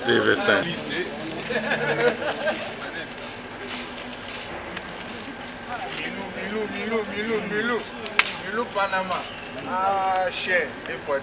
TV5. Milou Panama. Ah, cher, des fois,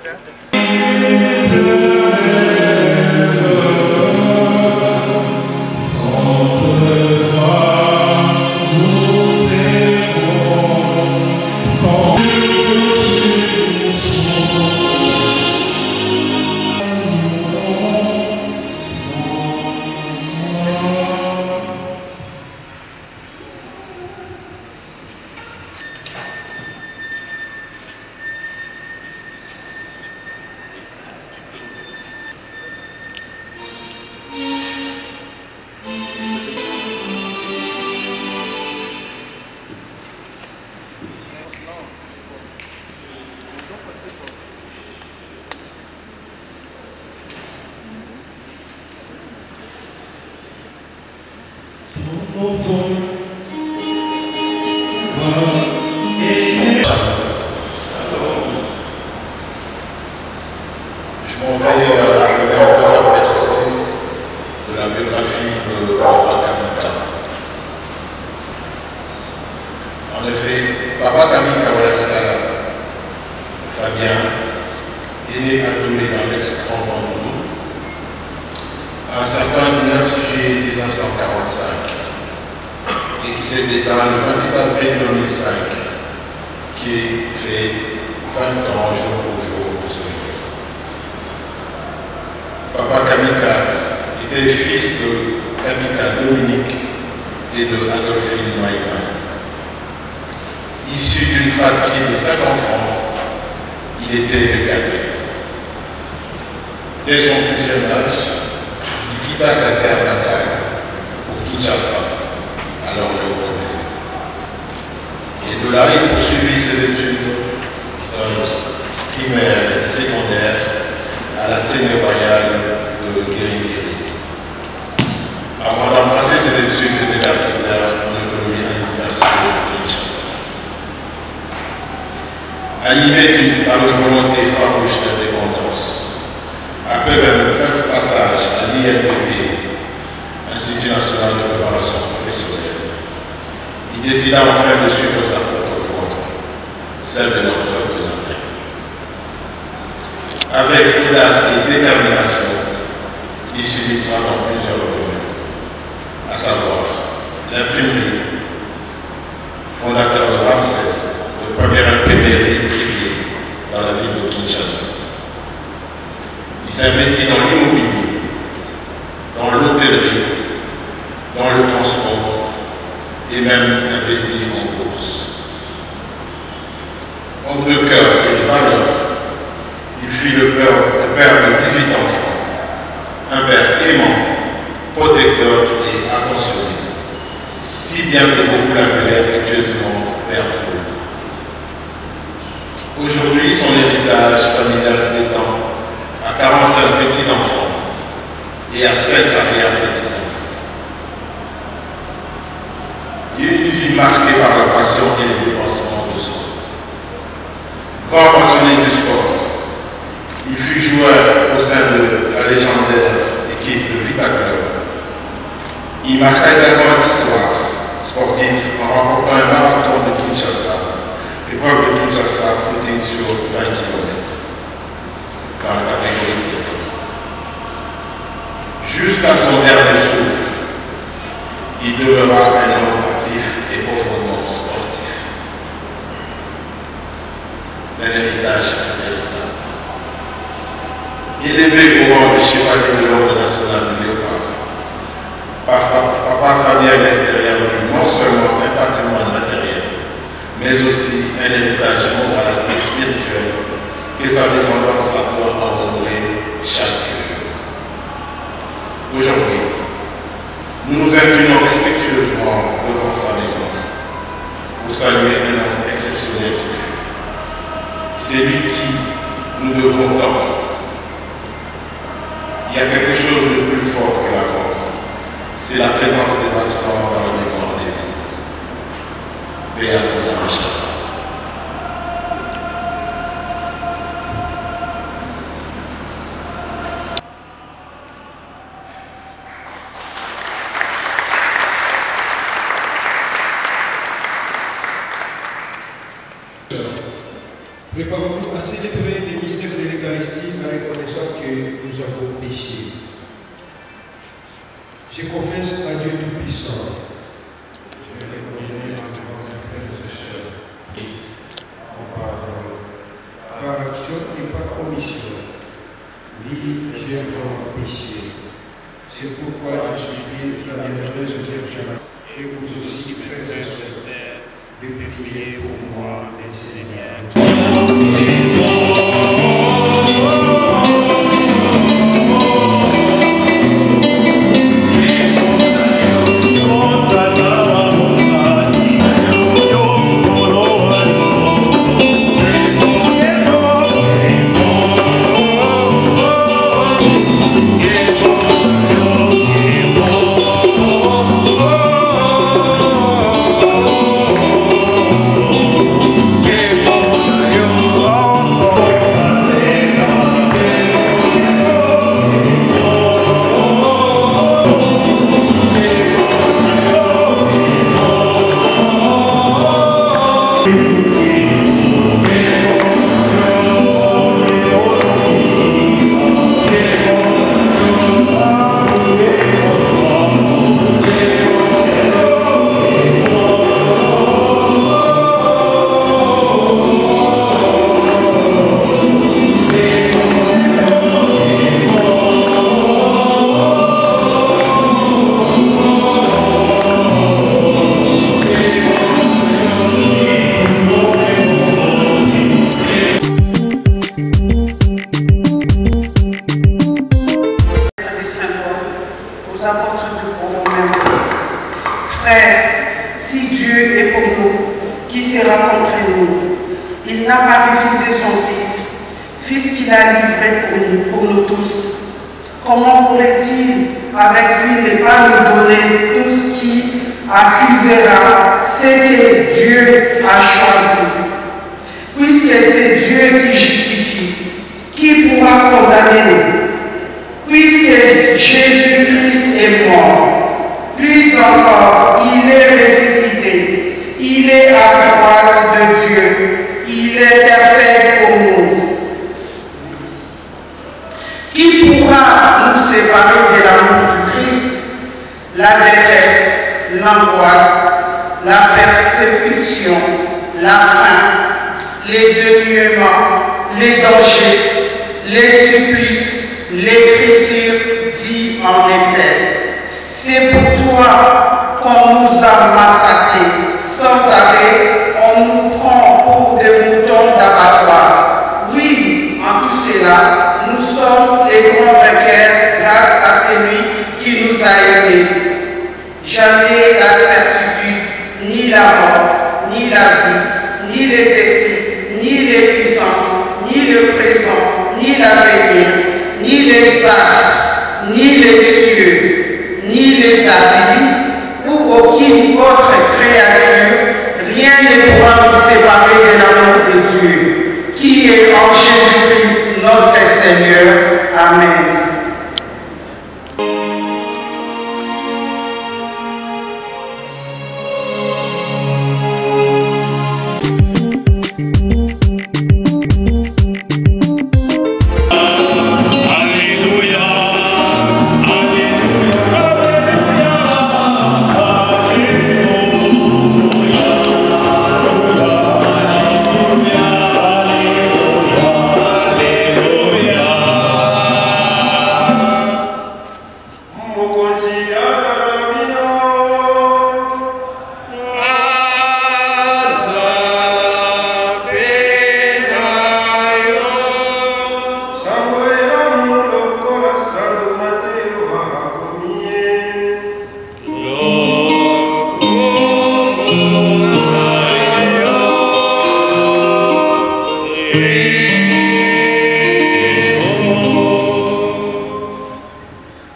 Je m'en vais donner encore un aperçu de la biographie de Papa Kamika. En effet, Papa Kamika Wallassala, Fabien, est né à Doulé dans l'ex-Grand Bandou, un certain 9 juillet 1945, et qui s'est éteint le 28 avril 2005, qui fait 20 ans jour au jour. Papa Kamika était fils de Kamika Dominique et de Adolphine Maïka. Issu d'une fratrie de 5 enfants, il était le cadet. Dès son plus jeune âge, il quitta sa terre natale pour Kinshasa, alors le Congo. Et de là, il poursuivit ses études primaires et secondaires à la Téné royale de Guéry-Guéry, avant d'embrasser ses études universitaires en économie à l'université de Kinshasa. Animé par une volonté farouche d'indépendance, après même 9 passages à l'INPP, Institut national de préparation professionnelle, il décida enfin de suivre sa propre voie, celle de l'entrepreneuriat. Avec audace et détermination, il s'unissera dans plusieurs domaines, à savoir l'imprimerie, fondateur de Ramsès, le premier imprimerie privée dans la ville de Kinshasa. Il s'investit dans l'immobilier, dans l'hôtellerie, dans le transport et même investit en bourse. Homme de cœur et de valeur, il fut le père de 18 enfants, un père aimant, protecteur et attentionné, si bien que beaucoup l'appelaient affectueusement Père Paul. Aujourd'hui, son héritage familial s'étend à 45 petits-enfants et à 7 arrière-petits-enfants. Il eut une vie marquée par la passion et le dépensement de soi. Grand passionné du sport, il fut joueur au sein de la légendaire équipe de Vita Club. Il marqua également l'histoire sportive en remportant un marathon de Kinshasa, l'épreuve de Kinshasa footing sur 20 km dans la catégorie senior. Jusqu'à son dernier souffle, il demeura un homme actif et profondément sportif. d'un héritage intéressant. Élevé au rang de chevalier de l'ordre national du Léopard, Papa Fabien Lestériel eut non seulement un patrimoine matériel, mais aussi un héritage moral et spirituel que sa descendance doit honorer chaque jour. Aujourd'hui, nous nous inclinons respectueusement devant sa mémoire pour saluer un homme exceptionnel qui fut. C'est lui qui nous devons tant. Il y a quelque chose de plus fort que la mort. C'est la présence des absents dans la mémoire des vivants. Paix à ton âme. Préparons-nous à célébrer les mystères de l'Eucharistie en reconnaissant que nous avons péché. Je confesse à Dieu Tout-Puissant. Je reconnais en devant mes frères et sœurs, en parole, par action et par omission. Oui, j'ai vraiment péché. C'est pourquoi je supplie la bienheureuse Vierge et vous aussi, frères et sœurs, de prier pour moi, les Seigneurs. Alleluia.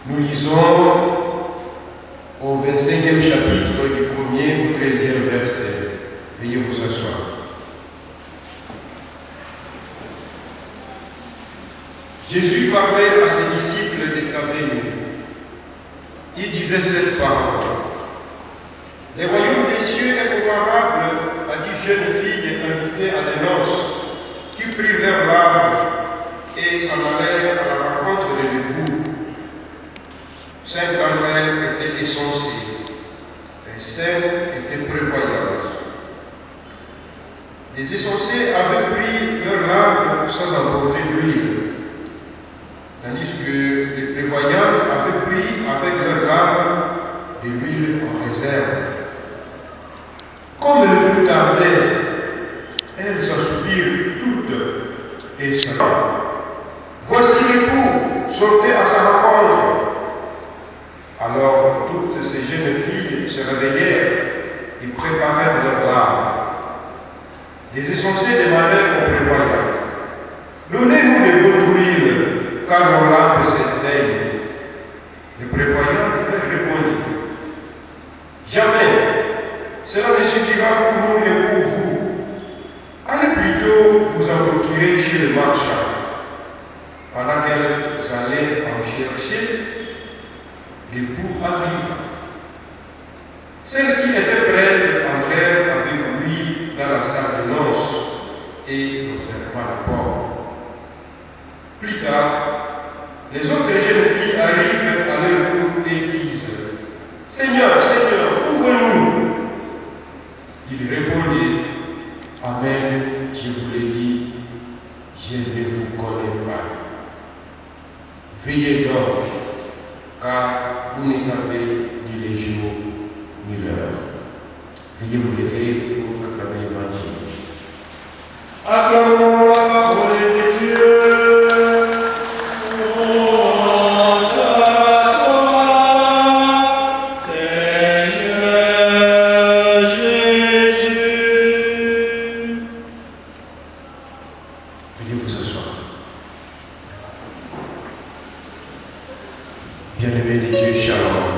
Nous lisons au 25e chapitre du 1er au 13e verset. Veuillez vous asseoir. Jésus parlait à ses disciples de sa venue. Il disait cette parole. Le royaume des cieux est comparable à 10 jeunes filles invitées à des noces qui prirent leur larmes et s'en allèrent à la rencontre de l'époux. 5 d'entre elles étaient insensées et 5 étaient prévoyantes. Les insensées avaient pris leur larmes sans emporter d'huile, tandis que les prévoyantes avaient pris avec leur larmes de l'huile en réserve. Comme le bout tardait, elles assoupirent toutes et s'en. Voici l'époux, sortez à sa rencontre. Alors toutes ces jeunes filles se réveillèrent et préparèrent leurs larmes. Les insensés demandèrent aux prévoyants: donnez-nous de votre huile, car nos larmes s'éteignent. Les prévoyants leur répondirent: jamais, cela ne suffira pour nous et pour vous. Allez plutôt vous en procurer chez le marchand. Pendant qu'elles allaient en chercher, l'époux arrive. Celles qui étaient prêtes entrèrent avec lui dans la salle de noces et ne ferma la porte. Plus tard, les autres jeunes filles arrivent à leur tour et disent: Seigneur, Seigneur, ouvre-nous. Il répondit: Amen, je vous l'ai dit, je ne vous connais pas. Veillez donc, car vous ne savez ni les jours ni l'heure. Veuillez vous lever pour proclamer l'évangile. Acclamons la parole de Dieu. Bien-aimés de Dieu, shalom.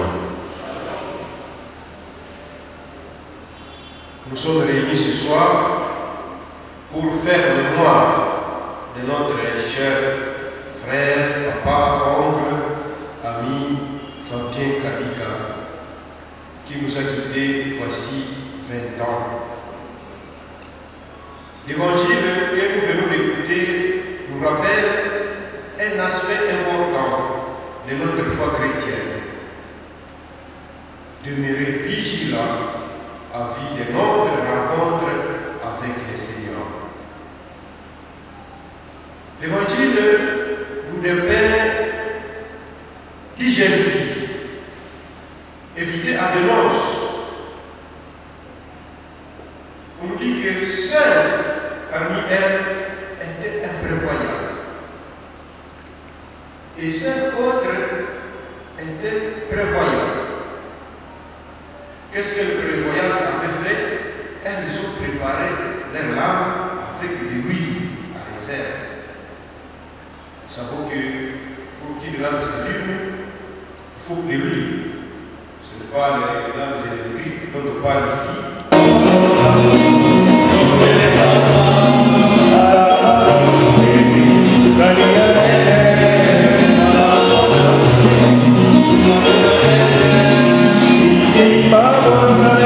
Nous sommes réunis ce soir pour faire mémoire de notre cher frère, papa, oncle, ami Fabien Kabika, qui nous a quittés voici 20 ans. L'évangile que nous venons d'écouter nous rappelle un aspect important de notre foi chrétienne. Demeurer vigilant à vie de notre rencontre avec le Seigneur. L'évangile nous dépeint 10 jeunes filles invitées à des noces. On nous dit que 5 parmi elles étaient imprévoyantes et 5 autres étaient prévoyantes. Qu'est-ce que les prévoyantes avaient fait? Elles ont préparé leurs larmes avec de l'huile à réserve. Nous savons que pour qu'une lampe s'allume, il faut de l'huile. Ce n'est pas les lampes électriques dont on parle ici. Baba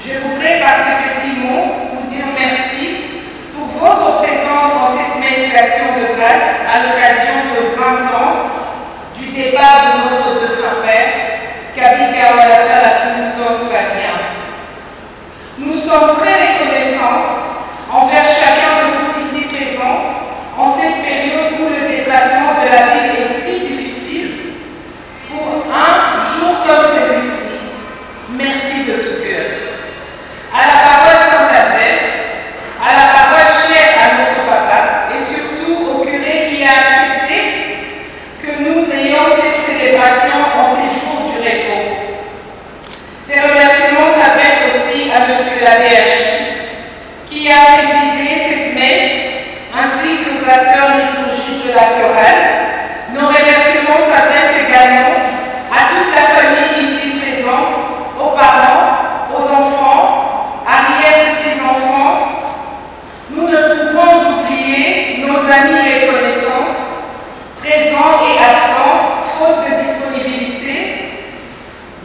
Je voudrais par ce petit mot vous dire merci pour votre présence dans cette messe d'action de grâce à l'occasion de 20 ans du départ de notre défunt père, Kabika Walasala Kunson Fabien. Nous sommes très reconnaissantes envers chacun de vous ici présents en cette période où le déplacement de la ville est si difficile. Pour un jour comme celui-ci, merci de tout cœur. À la paroisse Saint-Albert, à la paroisse chère à notre papa et surtout au curé qui a accepté que nous ayons cette célébration en ces jours du repos. Ces remerciements s'adressent aussi à M. l'abbé Hachi, qui a présidé cette messe, ainsi qu'aux acteurs liturgiques de la chorale. Nos remerciements s'adressent également à toute la famille ici présente, aux parents, aux enfants, arrière-petits-enfants. Nous ne pouvons oublier nos amis et connaissances, présents et absents, faute de disponibilité,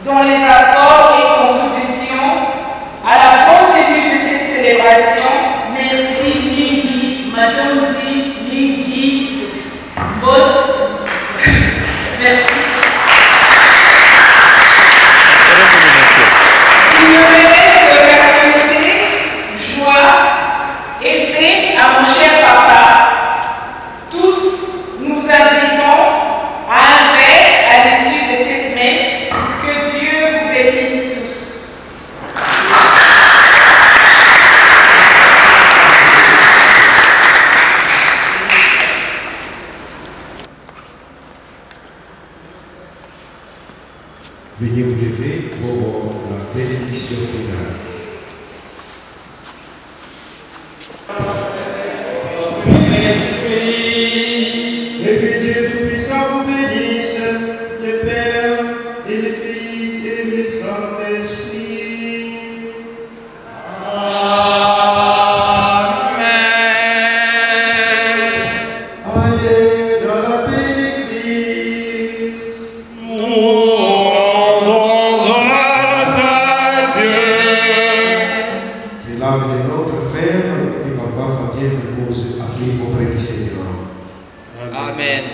dont les apports et contributions à la bonne tenue de cette célébration. Merci Lingui, Madame Di Lingui, merci. Il me reste de la santé, joie et paix à mon cher papa. Tous nous invitons à un verre à l'issue de cette messe. Que Dieu vous bénisse tous. Veuillez vous lever pour la bénédiction finale. Et que Dieu Tout-Puissant vous bénisse, le Père et le Fils et le Saint-Esprit. Allez dans la paix de Christ. Que l'âme de notre frère et papa Fabien repose à pied auprès du Seigneur. Amen.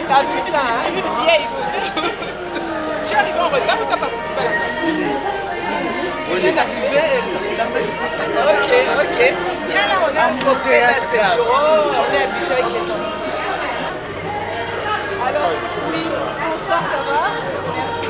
T'as vu ça, hein? Une vieille. Je suis arrivée en retard, mais t'as participé à la messe. Je viens d'arriver, la messe. Ok. Viens là, on est habitué à ces jours. On est habitué avec les hommes. Alors, oui, bonsoir, ça va? Merci.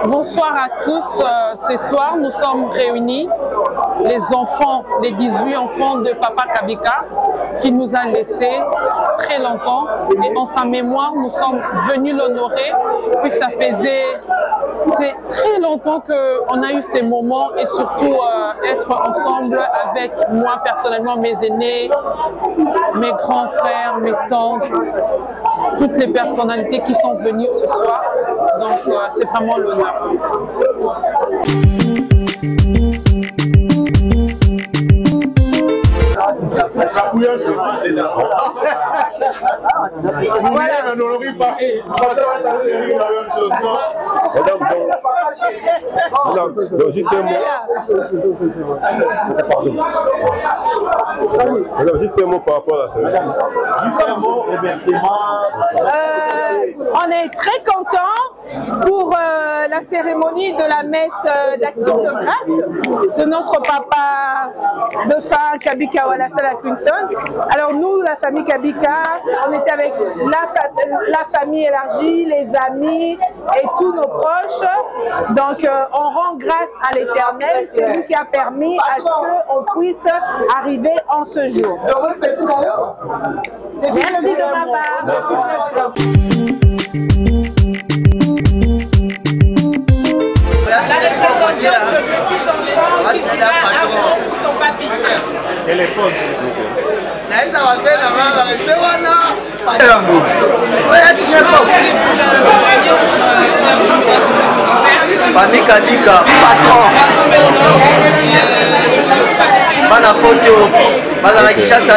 Bonsoir à tous. Ce soir, nous sommes réunis, les enfants, les 18 enfants de Papa Kabika, qui nous a laissés très longtemps. Et en sa mémoire, nous sommes venus l'honorer. Puis ça faisait très longtemps qu'on a eu ces moments et surtout être ensemble avec moi personnellement, mes aînés, mes grands frères, mes tantes, toutes les personnalités qui sont venues ce soir. Donc c'est vraiment l'honneur. Donc juste un mot par rapport à ça. On est très contents pour la cérémonie de la messe d'action de grâce de notre papa de fin Kabika Walasala Crimson. Alors nous, la famille Kabika, on était avec la famille élargie, les amis et tous nos proches. Donc on rend grâce à l'Éternel, c'est lui qui a permis à ce qu'on puisse arriver en ce jour. Merci de ma part. La représentante de petits enfants qui vient avant pour son papy. Téléphone. Famille Kabika, patron. Pas la photo. Pas la Kinshasa.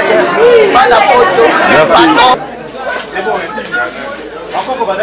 Pas la photo. Patron. C'est bon, merci. Encore qu'on va